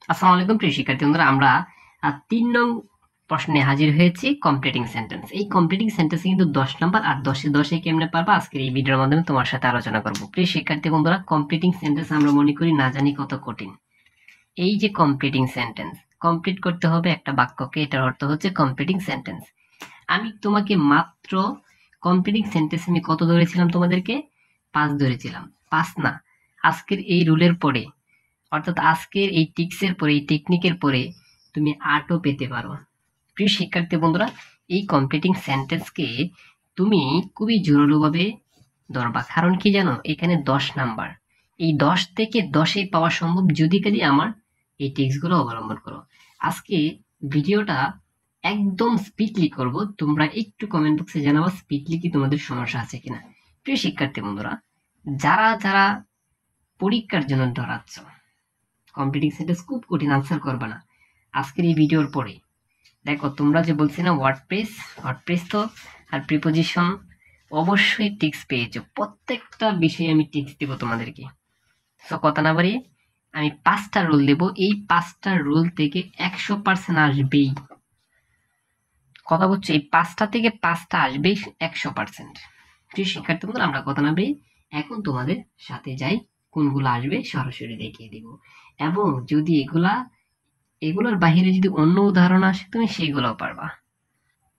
আসসালামু আলাইকুম প্রিয় শিক্ষার্থী বন্ধুরা, আমরা ৩ নং প্রশ্নে হাজির হয়েছি কমপ্লিটিং সেন্টেন্স। এই কমপ্লিটিং সেন্টেন্সে কিন্তু ১০ নাম্বার আর ১০ এ ১০ কেমনে পারবা আজকের এই ভিডিওর মাধ্যমে তোমার সাথে আলোচনা করব। প্রিয় শিক্ষার্থী বন্ধুরা, কমপ্লিটিং সেন্টেন্স আমরা মনে করি না জানি কত কঠিন। এই যে কমপ্লিটিং সেন্টেন্স, কমপ্লিট করতে হবে একটা বাক্যকে, এটার অর্থ হচ্ছে কমপ্লিটিং সেন্টেন্স। আমি তোমাকে মাত্র কমপ্লিটিং সেন্টেন্স আমি কত ধরেছিলাম তোমাদেরকে? ৫ ধরেছিলাম। ৫ না, আজকের এই রুলের পরে, অর্থাৎ আজকের এই টিক্সের পরে, এই টেকনিকের পরে তুমি ৮ও পেতে পারো। প্রিয় শিক্ষার্থী বন্ধুরা, এই কমপ্লিটিং সেন্টেন্সকে তুমি খুবই জোরালোভাবে ধরবা। কারণ কি জানো, এখানে ১০ নাম্বার। এই ১০ থেকে ১০ পাওয়া সম্ভব যদি খালি আমার এই টিক্সগুলো অবলম্বন করো। আজকে ভিডিওটা একদম স্পিডলি করব, তোমরা একটু কমেন্ট বক্সে জানাবো স্পিডলি কি তোমাদের সমস্যা আছে কিনা। প্রিয় শিক্ষার্থী বন্ধুরা, যারা যারা পরীক্ষার জন্য ডরাচ্ছ, কমপ্লিটিং সেন্টেন্স খুব কঠিন, আনসার করবে না আজকের এই ভিডিওর পরে। দেখো, তোমরা যে বলছি না ওয়ার্ডপ্রেস তো আর প্রিপোজিশন অবশ্যই টিক্স পেয়েছো। প্রত্যেকটা বিষয়ে আমি টিক্স দেব তোমাদেরকে। সো কথা না বাড়িয়ে আমি 5টা রুল দেব, এই 5টা রুল থেকে 100% আসবেই। কথা বলছো, এই 5টা থেকে 5টা আসবেই 100%। প্রিয় শিক্ষার্থী বন্ধুরা, আমরা কথা না বাড়িয়ে এখন তোমাদের সাথে যাই, কোনগুলো আসবে সরাসরি দেখিয়ে দিব। এবং যদি এগুলোর বাহিরে যদি অন্য উদাহরণ আসে তুমি সেগুলোও পারবা।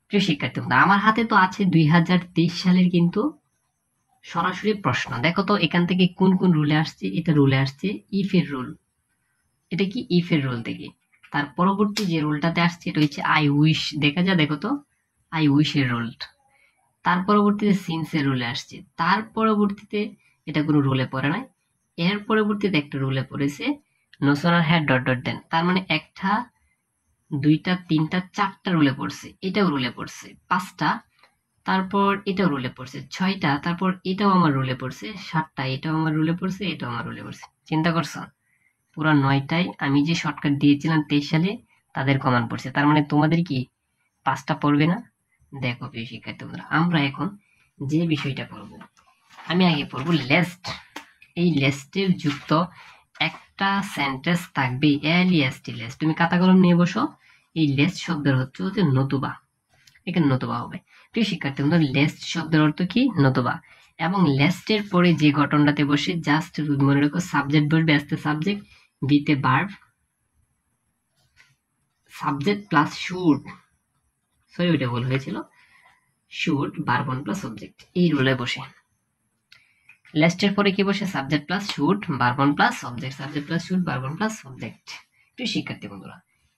প্রিয় শিক্ষার্থী বন্ধুরা, আমার হাতে তো আছে 2023 সালের কিন্তু সরাসরি প্রশ্ন। দেখো তো এখান থেকে কোন কোন রুলে আসছে। এটা রুলে আসছে ইফ এর রুল। এটা কি ইফ এর রুল থেকে। তার পরবর্তী যে রুলটাতে আসছে এটা হচ্ছে আই উইশ। দেখা যায়, দেখো তো, আই উইশ এর রুল। তার পরবর্তীতে সিন্স এর রুলে আসছে। তার পরবর্তীতে এটা কোনো রুলে পড়ে নাই। এর পরবর্তীতে একটা রুলে পড়েছে নোশনাল হ্যাড ডট ডট দেন। তার মানে একটা, দুইটা, তিনটা, 4টা রুলে পড়ছে। এটাও রুলে পড়ছে 5টা। তারপর এটাও রুলে পড়ছে 6টা। তারপর এটাও আমার রুলে পড়ছে 7টা। এটাও আমার রুলে পড়ছে, এটাও আমার রুলে পড়ছে। চিন্তা করছো, পুরো 9টায় আমি যে শর্টকাট দিয়েছিলাম 23 সালে তাদের কমান পড়ছে। তার মানে তোমাদের কি 5টা পড়বে না? দেখো প্রিয় শিক্ষার্থী বন্ধুরা, আমরা এখন যে বিষয়টা পড়ব, আমি আগে পড়ব লেস্ট। এই লেস্টের যুক্ত একটা সেন্টেন্স থাকবে, এলইএসটি লেস্ট। তুমি খাতা কলম নিয়ে বসো। এই লেস্ট শব্দের হচ্ছে নতুবা। এখানে নতুবা হবে। প্রিয় শিক্ষার্থী বন্ধুরা, লেস্ট শব্দের অর্থ কি? নতুবা। এবং লেস্টের পরে যে গঠনটাতে বসে জাস্ট মনে রাখো, সাবজেক্ট বসবে, আসতে সাবজেক্ট, বিতে verb, subject plus should, sorry ওইটা ভুল হয়েছিল, should verb one plus subject, এই রুলে বসে। লেস্টের পরে কি বসে? Subject plus should verb one plus subject, subject plus should verb one plus subject. প্রিয় শিক্ষার্থী বন্ধুরা,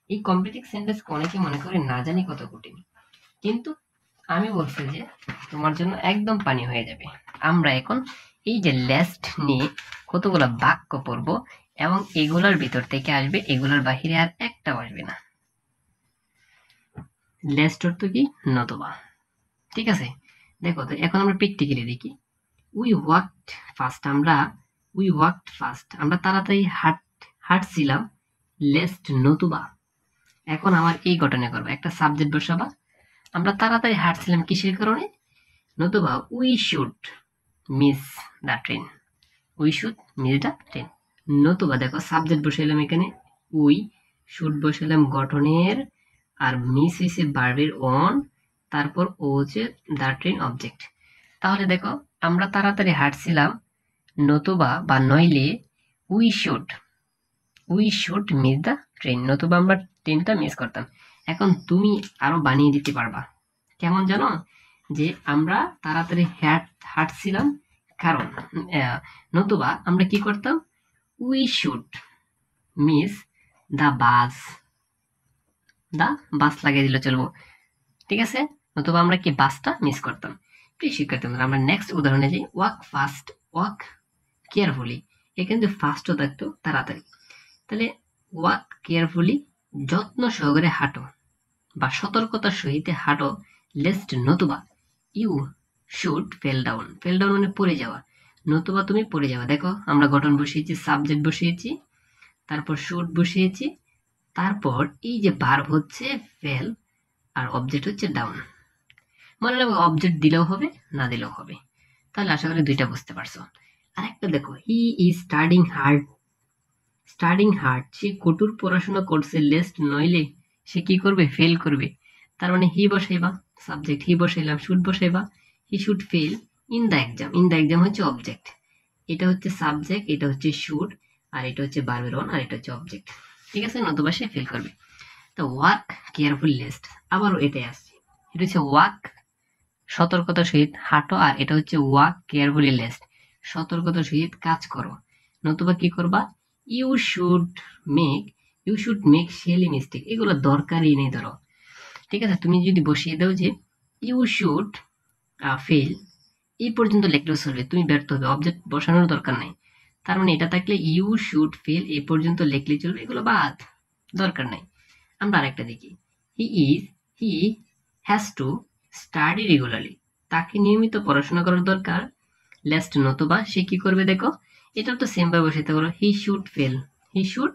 এই কমপ্লিটিং সেন্টেন্স অনেকে মনে করে না জানি কত কঠিন, কিন্তু আমি বলছি যে তোমার জন্য একদম পানি হয়ে যাবে। আমরা এখন এই যে লেস্ট নিয়ে কতগুলো বাক্য পড়বো এবং এগুলোর ভিতর থেকে আসবে, এগুলোর বাহিরে আর একটাও আসবে না। লেস্ট অর্থ কি? নতুবা। ঠিক আছে, দেখো তো এখন আমরা প্র্যাকটিক্যালি দেখি। উই ওয়াকড ফাস্ট, আমরা তাড়াতাড়ি হাঁটছিলাম। লেস্ট নতুবা। এখন আমার এই ঘটনা করবো, একটা সাবজেক্ট বসাবা। আমরা তাড়াতাড়ি হাঁটছিলাম কিসের কারণে? নতুবা we should miss the train. We should miss the train. নতুবা দেখো, সাবজেক্ট বসাইলাম এখানে উই, শুড বসাইলাম গঠনের, আর মিস হয়েছে ভার্বের অন, তারপর ও হচ্ছে দ্য ট্রেন অবজেক্ট। তাহলে দেখো, আমরা তাড়াতাড়ি হাঁটছিলাম, নতুবা বা নইলে we should miss the train, নতুবা আমরা ট্রেনটা মিস করতাম। এখন তুমি আরো বানিয়ে দিতে পারবা। কেমন জানো? যে আমরা তাড়াতাড়ি হাঁটছিলাম কারণ, নতুবা আমরা কি করতাম? We should miss the bus. লাগিয়ে দিলে চলবো, ঠিক আছে? নতুবা আমরা কি বাসটা মিস করতাম। প্রিয় শিক্ষার্থী বন্ধুরা, আমরা নেক্সট উদাহরণে যাই। Walk fast, walk carefully. এখানে যদি ফাস্টও থাকতো, তাড়াতাড়ি। তাহলে ওয়াক কেয়ারফুলি, যত্ন সহকারে হাঁটো বা সতর্কতার সহিত হাঁটো। লেস্ট নতুবা ইউ শুড ফেল ডাউন মানে পড়ে যাওয়া, নতুবা তুমি পড়ে যাওয়া। দেখো, আমরা গঠন বসিয়েছি, সাবজেক্ট বসিয়েছি, তারপর শুড বসিয়েছি, তারপর এই যে ভার্ব হচ্ছে ফেল, আর অবজেক্ট হচ্ছে ডাউন। মনে রাখবে, অবজেক্ট দিলেও হবে, না দিলেও হবে। তাহলে আশা করি দুইটা বুঝতে পারছো। আরেকটা দেখো, he is studying hard studying hard, সে কঠোর পড়াশোনা করছে, লেস্ট নইলে সে কি করবে, ফেল করবে। তার মানে হি বসাইবা, সাবজেক্ট হি বসাইলাম, শুড বসাইবা, he should fail in the exam. In the exam হচ্ছে অবজেক্ট, এটা হচ্ছে সাবজেক্ট, এটা হচ্ছে শুড, আর এটা হচ্ছে ভার্বের ওয়ান, আর এটা হচ্ছে অবজেক্ট। ঠিক আছে, নতুবা সে ফেল করবে। তো ওয়ার্ক কেয়ারফুল লেস্ট, আবারও এটাই আসছে, এটা হচ্ছে ওয়ার্ক সতর্কতার সহিত হাঁটো, আর এটা হচ্ছে ওয়ার্ক কেয়ারফুলি লেস্ট সতর্কতার সহিত কাজ করো। নতুবা কি করবা, you should make, you should make silly mistake, এগুলো দরকারই নেই। ধরো ঠিক আছে, তুমি যদি বসিয়ে দাও যে ইউ শুড ফেল, এই পর্যন্ত লিখলেও চলবে, তুমি ব্যর্থ হবে, অবজেক্ট বসানোর দরকার নাই। তার মানে এটা থাকলে ইউ শুড ফেল এই পর্যন্ত লিখলেই চলবে, এগুলো বাদ, দরকার নাই। আমরা আরেকটা দেখি, he has to study regularly, তাকে নিয়মিত পড়াশোনা করার দরকার, লেস্ট নতুবা সে কি করবে, দেখো এটা তো সেম ভাবে বসাইতে পারো, হি should fail, he should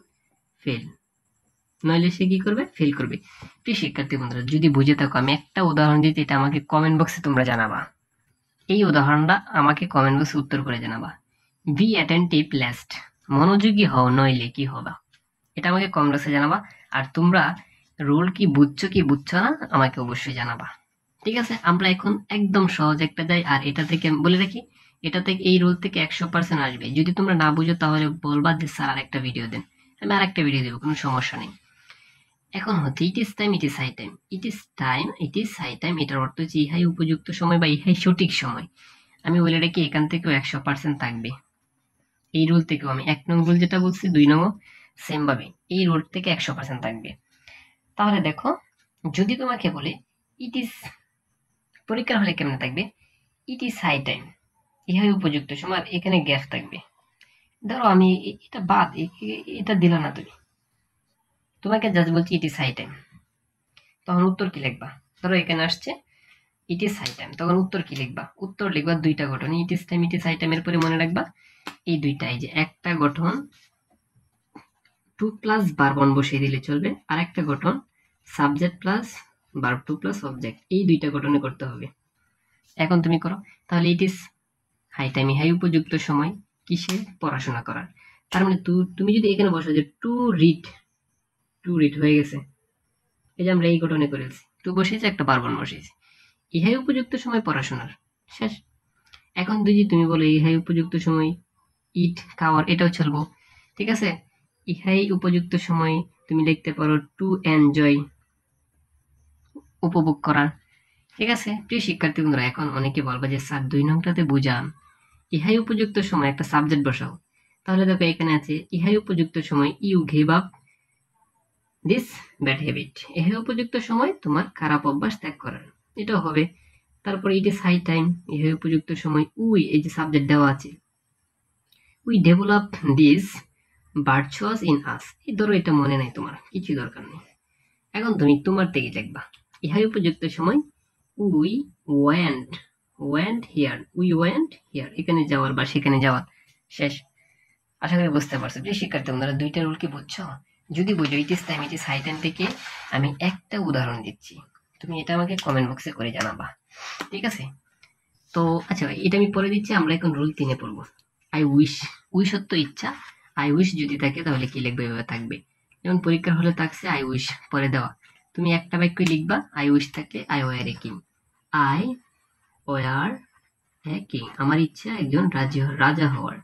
fail, নইলে সে কি করবে, ফেল করবে। প্রিয় শিক্ষার্থী বন্ধুরা, যদি বুঝে থাকো, আমি একটা উদাহরণ দিতে, এটা আমাকে কমেন্ট বক্সে তোমরা জানাবা, এই উদাহরণটা আমাকে কমেন্ট বক্সে উত্তর করে জানাবা। বি অ্যাটেন্টিভ লেস্ট, মনোযোগী হও নইলে কি হবে, এটা আমাকে কমেন্ট বক্সে জানাবা। আর তোমরা রুল কি বুঝছো না, আমাকে অবশ্যই জানাবা। ঠিক আছে, আমরা এখন একদম সহজ একটা যাই, আর এটা থেকে আমি বলে রাখি, এটা থেকে এই রুল থেকে 100% আসবে। যদি তোমরা না বুঝো তাহলে বলবা যে স্যার আরেকটা ভিডিও দেন, আমি আরেকটা ভিডিও দেবো, কোনো সমস্যা নেই। এখন হচ্ছে it is time, it is high time, it is time, it is high time, এটার অর্থ হচ্ছে ইহাই উপযুক্ত সময় বা ইহাই সঠিক সময়। আমি বলে রাখি, এখান থেকেও 100% থাকবে, এই রুল থেকেও আমি 1 নং রুল যেটা বলছি 2 নং সেম ভাবে এই রুল থেকে 100% থাকবে। তাহলে দেখো, যদি তোমাকে বলে ইট ইজ, পরীক্ষার হলে কেমনে থাকবে, ইট ইজ হাই টাইম, ইহাই উপযুক্ত সময়, আর এখানে গ্যাপ থাকবে। ধরো আমি এটা বাদ, এটা দিলা না তুমি, তোমাকে জাস্ট বলছি ইট ইজ হাই টাইম, তখন উত্তর কি লিখবা, ধরো এখানে আসছে ইট ইজ হাই টাইম, তখন উত্তর কি লিখবা, উত্তর লিখবা দুইটা গঠন, it is time, it is high time, এর পরে মনে রাখবা এই দুইটা, এই যে একটা গঠন টু প্লাস ভার্ব ওয়ান বসিয়ে দিলে চলবে, আর একটা গঠন subject plus verb two plus object, এই দুইটা গঠনে করতে হবে। এখন তুমি করো, তাহলে it is high time, high উপযুক্ত সময় কিসের, পড়াশোনা করার। তার মানে তুমি যদি এখানে বসো যে টু রিড হয়ে গেছে, এই যে আমরা এই গঠনে করেছি, টু বসিয়েছি, একটা ভার্ব ওয়ান বসিয়েছি, ইহাই উপযুক্ত সময় পড়াশোনার, শেষ। এখন যদি তুমি বলো ইহাই উপযুক্ত সময় ইট খাওয়ার, এটাও চলবো, ঠিক আছে। ইহাই উপযুক্ত সময় তুমি লিখতে পারো টু এনজয়, উপভোগ করার, ঠিক আছে। প্রিয় শিক্ষার্থী বন্ধুরা, এখন অনেকে বলবে যে স্যার 2 নংটাতে বুঝান, ইহাই উপযুক্ত সময় একটা সাবজেক্ট বসাও। তাহলে দেখো এখানে আছে ইহাই উপযুক্ত সময় you give up this bad habit, ইহাই উপযুক্ত সময় তোমার খারাপ অভ্যাস ত্যাগ করার, এটাও হবে। তারপরে ইট ইজ হাই টাইম, ইহাই উপযুক্ত সময় উই, এই যে সাবজেক্ট দেওয়া আছে, we develop this virtuous in us, এই ধরো এটা মনে নাই তোমার, কিছু দরকার নেই। এখন তুমি তোমার থেকে লিখবা, ইহাই উপযুক্ত সময় we went here, we went here, এখানে যাওয়ার বা সেখানে যাওয়ার, শেষ। আশা করি বুঝতে পারছো। প্রিয় শিক্ষার্থী বন্ধুরা, দুইটা রুল কি বুঝছো? যদি বুঝো, it is time, it is high time থেকে আমি একটা উদাহরণ দিচ্ছি, তুমি এটা আমাকে কমেন্ট বক্সে করে জানাবা, ঠিক আছে। তো আচ্ছা, এটা আমি পরে দিচ্ছি, আমরা এখন রুল 3-এ পড়বো। আই উইশ, উইশ সত্য ইচ্ছা, আই উইশ যদি থাকে তাহলে কি লিখবে, এভাবে থাকবে। যেমন পরীক্ষার হলে থাকছে আই উইশ পরে দেওয়া, তুমি একটা বাক্য লিখবা, আই উইশ থাকলে I were a king, I were a king, আমার ইচ্ছা একজন রাজা হওয়ার।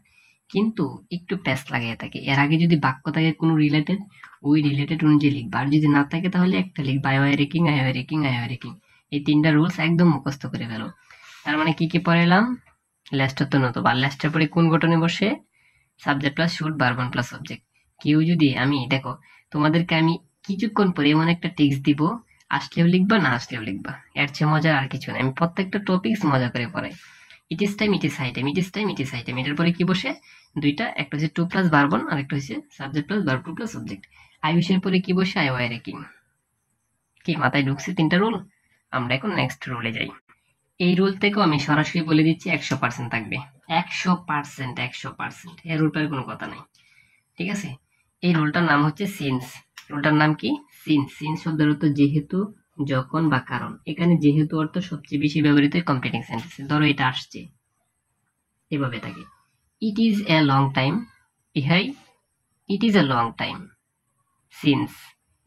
কিন্তু একটু প্যাস লাগিয়ে থাকে, এর আগে যদি বাক্য থাকে কোনো রিলেটেড, ওই রিলেটেড অনুযায়ী লিখবা, আর যদি না থাকে তাহলে একটা লিখবা, I were a king, I were a king, I were a king. এই 3টা রুলস একদম মুখস্থ করে ফেলো। তার মানে কি কি পড়াইলাম, লেস্টার তো নতুবা, লেস্টার পরে কোন গঠনে বসে, subject plus should verb one plus object. কেউ যদি, আমি দেখো তোমাদেরকে আমি কিছুক্ষণ পরে এমন একটা টেক্সট দিব, আসলেও লিখবা না আসলেও লিখবা, এর চেয়ে মজার আর কিছু না। আমি প্রত্যেকটা টপিকস মজা করে পড়াই। It is time, it is high time, it is time, it is high time, এটার পরে কি বসে, দুইটা, একটা হচ্ছে টু প্লাস ভার্ব ওয়ান, আর একটা হচ্ছে subject plus verb two plus object. I উইশের পরে কি বসে, আই ওয়ার এ কিং। কি মাথায় ঢুকছে 3টা রুল? আমরা এখন নেক্সট রুলে যাই। এই রুল থেকেও আমি সরাসরি বলে দিচ্ছি 100% থাকবে, 100%, 100%, এর রুলটার কোনো কথা নাই, ঠিক আছে। এই রুলটার নাম হচ্ছে সিন্স, রুলটার নাম কি, সিন্স। সিন্স শব্দের অর্থ যেহেতু, যখন বা কারণ। এখানে যেহেতু অর্থ সবচেয়ে বেশি ব্যবহৃত কমপ্লিটিং সেন্টেন্সে। ধরো এটা আসছে এভাবে থাকে, it is a long time, ইহাই it is a long time since,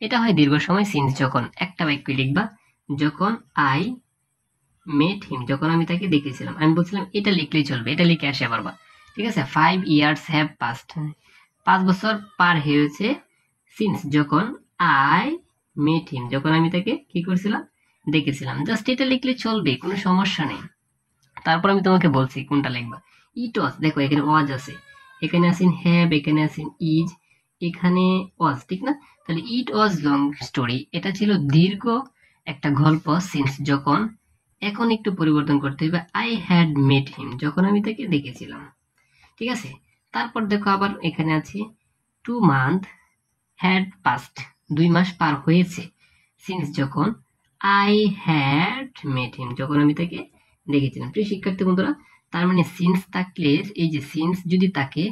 এটা হয় দীর্ঘ সময়। সিন্স যখন একটা বাক্য লিখবা, যখন আই মেট হিম, যখন আমি তাকে দেখেছিলাম। আমি বলছিলাম এটা লিখলেই চলবে, এটা লিখে আসে পারবা, ঠিক আছে। 5 years হ্যাভ পাস্ট, 5 বছর পার হয়েছে। সিন্স যখন আই মেট হিম, যখন আমি তাকে কি করছিলাম, দেখেছিলাম। জাস্ট এটা লিখলে চলবে, কোনো সমস্যা নেই। তারপর আমি তোমাকে বলছি কোনটা লিখবা। ইট ওয়াজ, দেখো এখানে ওয়াজ আছে, এখানে আছেন হ্যাভ, এখানে আছেন ইজ, এখানে ওয়াজ, ঠিক না? তাহলে ইট ওয়াজ লং স্টোরি, এটা ছিল দীর্ঘ একটা গল্প। সিন্স যখন, এখন একটু পরিবর্তন করতে হবে, আই হ্যাড মেট হিম, যখন আমি তাকে দেখেছিলাম, ঠিক আছে। তারপর দেখো আবার এখানে আছে 2 months হ্যাড পাস্ট, 2 মাস পার হয়েছে। সিন্স যখন আই হ্যাড মেট হিম, যখন আমি তাকে দেখেছিলাম। প্রিয় শিক্ষার্থী বন্ধুরা, তার মানে সিন্স থাকলে, এই যে সিন্স যদি থাকে,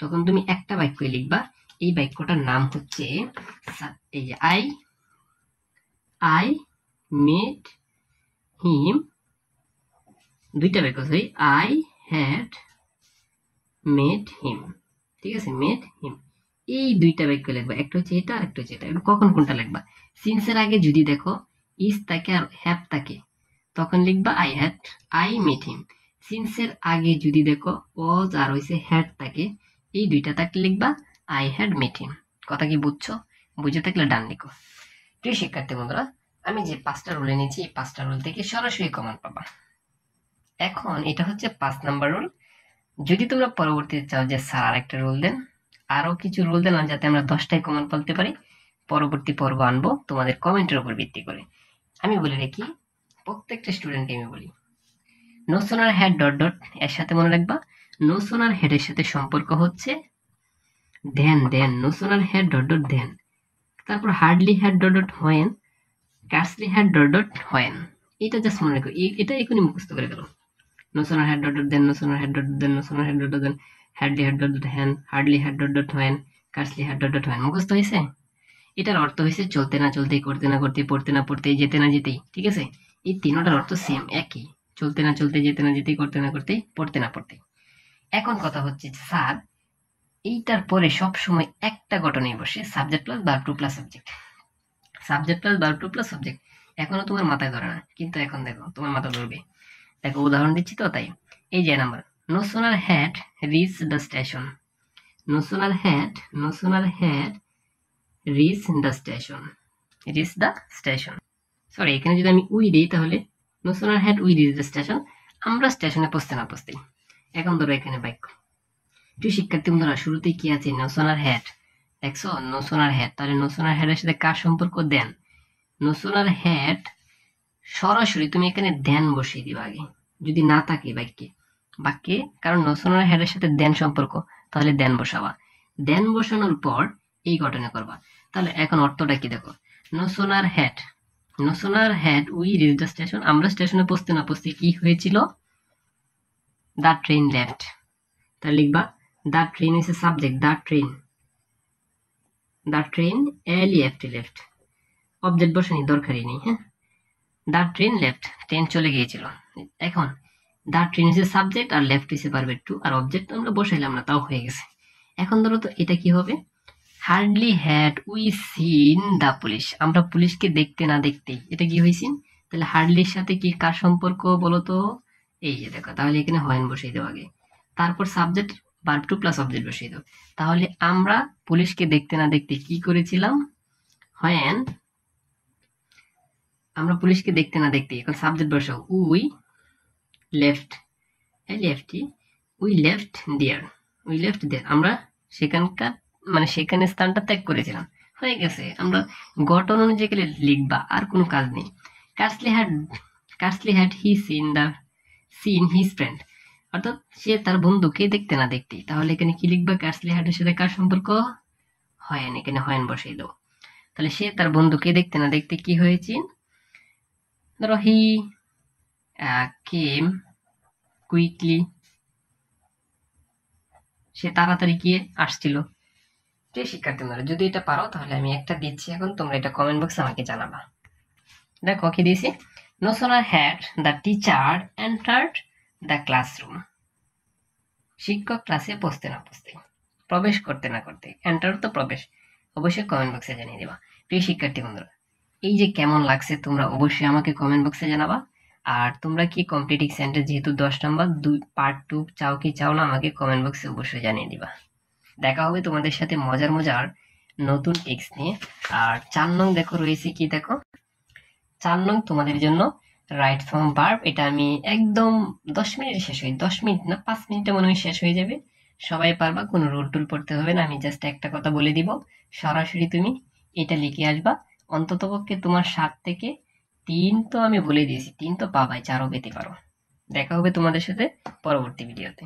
তখন তুমি একটা বাক্য লিখবা। এই বাক্যটার নাম হচ্ছে, এই যে আই মেট হিম, দুইটা বাক্য, সরি, আই হ্যাড মেট হিম, ঠিক আছে, মেট হিম। এই দুইটা বাক্য লিখবা, একটা হচ্ছে এটা আর একটা হচ্ছে এটা। কখন কোনটা লিখবা? সিন্সের আগে যদি দেখো ইজ থাকে আর হ্যাভ থাকে, তখন লিখবা আই মেট হিম। সিন্সের আগে যদি দেখো ওয়াজ আর হইছে হ্যাড থাকে, এই দুইটা থাকলে লিখবা আই হ্যাড মেট হিম। কথা কি বুঝছো? বুঝে থাকলে ডান লিখো। প্রিয় শিক্ষার্থী বন্ধুরা, আমি যে 5টা রুল এনেছি, এই 5টা রুল থেকে সরাসরি কমন পাবা। এখন এটা হচ্ছে 5 নাম্বার রুল। যদি তোমরা পরবর্তীতে চাও যে স্যার আর একটা রুল দেন, আরো কিছু রুল দেন, যাতে আমরা 10টাই কমন বলতে পারি, পরবর্তী পর্ব আনবো তোমাদের কমেন্টের উপর ভিত্তি করে। আমি বলে রাখি, প্রত্যেকটা স্টুডেন্টকে আমি বলি, no sooner had dot dot, এর সাথে মনে রাখবা নো সোনার হেডের সাথে সম্পর্ক হচ্ছে then, no sooner had dot dot then. তারপর hardly had dot dot when, scarcely had dot dot when. এটা জাস্ট মনে রাখো, এটা এখনই মুখস্থ করে গেল। No sooner had dot dot then, no sooner had dot then, no sooner had dot then, hardly had dot dot than, hardly had dot dot when, scarcely had dot dot when. মুখস্থ হয়েছে? এটার অর্থ হয়েছে চলতে না চলতেই, করতে না করতে, পড়তে না পড়তেই, যেতে না যেতেই, ঠিক আছে। এই তিনটার অর্থ সেম, একই। চলতে না চলতে, যেতে না যেতেই, করতে না করতেই, পড়তে না পড়তেই। এখন কথা হচ্ছে স্যার, এইটার পরে সব সময় একটা ঘটনাই বসে, subject plus verb two plus subject, subject plus verb two plus subject. এখনো তোমার মাথায় ধরে না, কিন্তু এখন দেখো তোমার মাথা ধরবে। দেখো উদাহরণ দিচ্ছি তো, তাই। এই যে number, no sooner had reach the station, no sooner had, no sooner had reach the station, reach the station. Sorry, এখানে যদি আমি উই দিই, তাহলে no sooner had we reach the station, আমরা স্টেশনে পৌঁছতে না পৌঁছতেই। এখন ধরো এখানে বাক্য, প্রিয় শিক্ষার্থী বন্ধুরা, শুরুতেই কি আছে? নো সোনার হ্যাড, দেখছো নো সোনার হ্যাড, তাহলে নো সোনার হ্যাডের সাথে কার সম্পর্ক? দেন। নো সোনার হ্যাড, সরাসরি তুমি এখানে দেন বসিয়ে দিবা আগে, যদি না থাকে বাক্যে, কারণ নো সোনার হ্যাডের সাথে দেন সম্পর্ক, তাহলে দেন বসাবা। দেন বসানোর পর এই ঘটনা করবা। তাহলে এখন অর্থটা কি দেখো, no sooner had, no sooner had we reach the station, আমরা স্টেশনে পৌঁছতে না পৌঁছতে কি হয়েছিল? The train left. তাহলে লিখবা the train is a subject, the train, the train left, left object বসানি দরকারই নেই, হ্যাঁ। দ্য ট্রেন লেফট, ট্রেন চলে গিয়েছিল। এখন the train is a subject আর left is a verb two, আর অবজেক্ট আমরা বসাইলাম না, তাও হয়ে গেছে। এখন ধরো তো এটা কি হবে? Hardly had we seen the police, আমরা পুলিশকে দেখতে না দেখতেই, এটা কি হয়েছে? তাহলে হার্ডলির সাথে কি কার সম্পর্ক বলো তো? এই যে দেখো, তাহলে এখানে হোয়েন বসিয়ে দেবো আগে, তারপর subject verb two plus object বসিয়ে দেবো। তাহলে আমরা পুলিশকে দেখতে না দেখতে কি করেছিলাম? হোয়েন, আমরা পুলিশকে দেখতে না দেখতে, এখন সাবজেক্ট বসাও, we left, lefty, we left there, we left there, আমরা সেখানকার, মানে সেখানে স্থানটা ত্যাগ করেছিলাম। হয়ে গেছে। আমরা ঘটনা অনুযায়ী গেলে লিখবা, আর কোনো কাজ নেই। Scarcely had he seen his friend, অর্থাৎ সে তার বন্ধুকে দেখতে না দেখতেই, তাহলে এখানে কি লিখবা? কার্সলি হ্যাডের সাথে কার সম্পর্ক? হয়েন, এখানে হয়েন বসাই দাও। তাহলে সে তার বন্ধুকে দেখতে না দেখতে কি হয়েছে? ধরো হি কেম কুইকলি, সে তাড়াতাড়ি গিয়ে আসছিল। প্রিয় শিক্ষার্থীরা, যদি এটা পারো তাহলে আমি একটা দিচ্ছি, এখন তোমরা এটা কমেন্ট বক্সে আমাকে জানাবা। দেখো কি দিয়েছি, no sooner had the teacher entered the classroom, শিক্ষক ক্লাসে পৌঁছতে না পৌঁছতে। প্রবেশ করতে না করতে, এন্টার তো প্রবেশ, অবশ্যই কমেন্ট বক্সে জানিয়ে দিবা। প্রিয় শিক্ষার্থী বন্ধুরা, এই যে কেমন লাগছে তোমরা অবশ্যই আমাকে কমেন্ট বক্সে জানাবা। আর তোমরা কি কমপ্লিটিং সেন্টেন্স যেহেতু 10 নম্বর 2 পার্ট 2 চাও কি চাও না আমাকে কমেন্ট বক্সে অবশ্যই জানিয়ে দিবা। দেখা হবে তোমাদের সাথে মজার মজার নতুন টিপস নিয়ে। আর 4 নং দেখো রয়েছে কি, দেখো 4 নং তোমাদের জন্য রাইট ফর্ম ভার্ব। এটা আমি একদম 10 মিনিটে শেষ হয়ে, 10 মিনিট না 5 মিনিটে মনে হয় শেষ হয়ে যাবে। সবাই পারবা, কোনো রুল টুল পড়তে হবে না। আমি জাস্ট একটা কথা বলে দিব, সরাসরি তুমি এটা লিখে আসবা। অন্ততপক্ষে তোমার 7 থেকে 3 তো আমি বলে দিয়েছি, 3 তো পাবাই, 4ও পেতে পারো। দেখা হবে তোমাদের সাথে পরবর্তী ভিডিওতে।